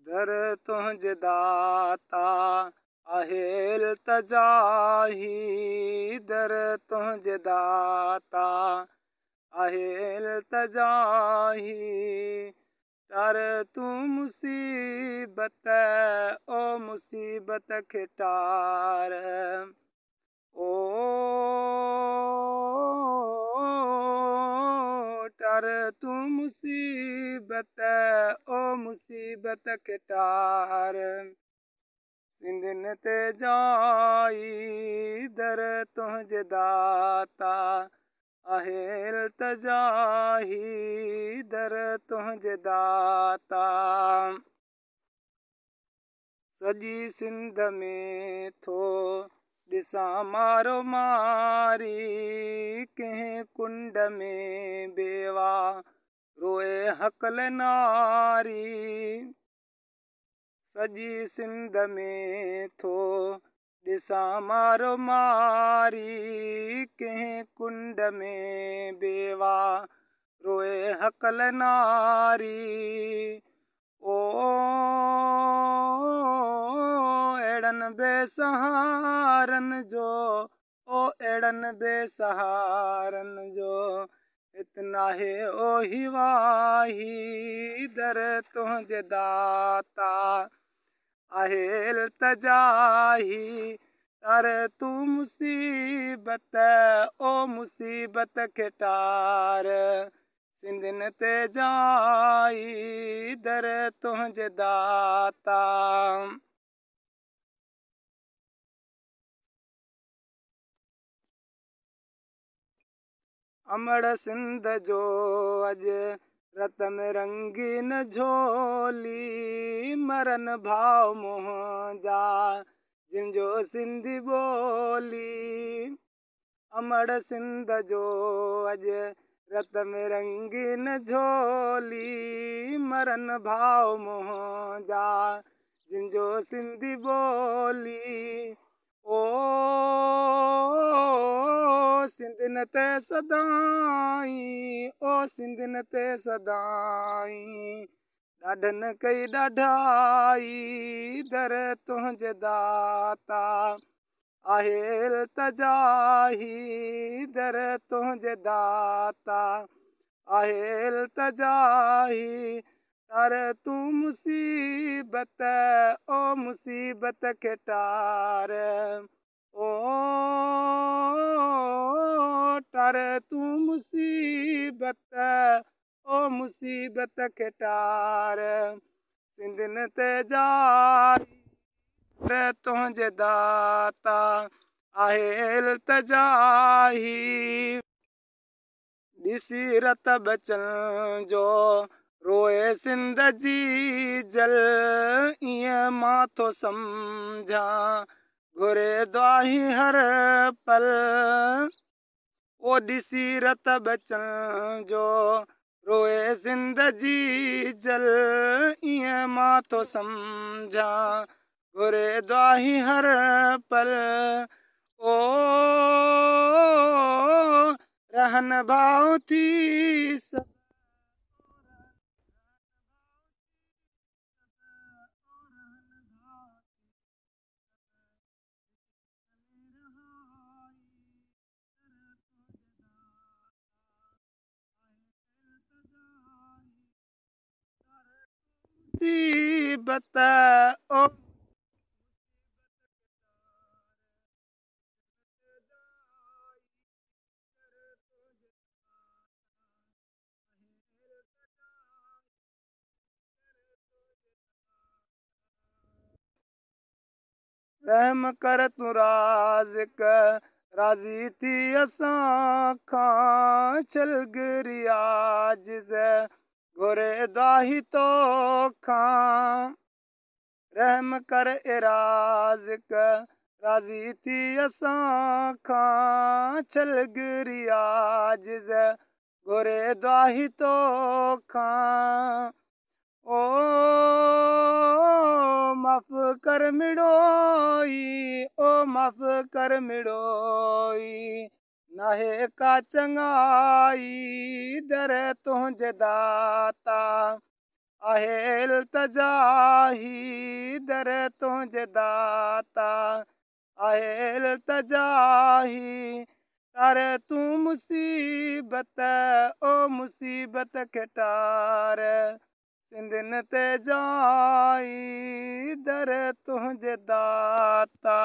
दर तुंहिंजे दाता आहे इल्तिजाही, दर तुंहिंजे दाता आहे इल्तिजाही। टार तूं मुसीबत ओ मुसीबत खे टार, ओ टार तूं मुसीबत ओ मुसीबत खे टार। सिंधियुनि ते जाई दर तुंहिंजे दाता आहे इल्तिजाही, दर तुंहिंजे दाता। सॼी सिंध में थो ॾिसां मारो मारी, कंहिं कुंड में बेवा रोए हकल नारी। सॼी सिंध में थो ॾिसां मारो मारी, कंहिं कुंड में बेवा रोए हकल नारी। ओ अहिड़नि बेसहारनि जो, ओ अहिड़नि बेसहारनि जो हित नाहे ओ ही वाही, दर तुंहिंजे दाता आहे इल्तिजाही। टार तूं मुसीबत ओ मुसीबत खे टार। सिंधियुनि ते जाई दर तुंहिंजे दाता। अमड़ सिंध जो अॼु रत में रंगीन झोली, मरन भाव मुंहिंजा जिनजो सिंधी ॿोली। अमड़ सिंध जो अॼु रत में रंगीन झोली, मरन भाव मुंहिंजा जिनजो सिंधी ॿोली। ओ सिंधियुनि ते सदाई, ओ सिंधियुनि ते सदाई ॾाढनि कई ॾाढाई, दर तुंहिंजे दाता आहे इल्तिजाही, दर तुंहिंजे दाता आहे इल्तिजाही। टार तूं मुसीबत ओ मुसीबत खे टार, ओ टार तूं मुसीबत ओ मुसीबत खे टार। सिंधियुनि ते जाई दर तुंहिंजे दाता आहे इल्तिजाही। ॾिसी रत बचन जो रोए सिंध जी जल, ईअं मां थो सम्झां घुरे दुआही हर पल। ओ ॾिसी रत बचन जो रोए सिंध जी जल, ईअं मां थो सम्झां घुरे दुआही हर पल। ओ रहन भाव थी मुसीबत ओ रहम कर तूं राज़िक राज़ी थी असां खां, चलगिरी आजिज़ घुरे दुआही तोखां। रहम कर ए राज़िक राज़ी थी असां खां, चलगिरी आजिज़ घुरे दुआही तोखां। ओ माफ़ कर मिड़ोई, ओ माफ़ कर मिड़ोई नाहे का चङाई, दर तुंहिंजे दाता आहेल तजाही दर तुंहिंजे दाता आहेल तजाही तार तूं मुसीबत ओ मुसीबत खे टार सिंधियुनि ते जाई दर तुंहिंजे दाता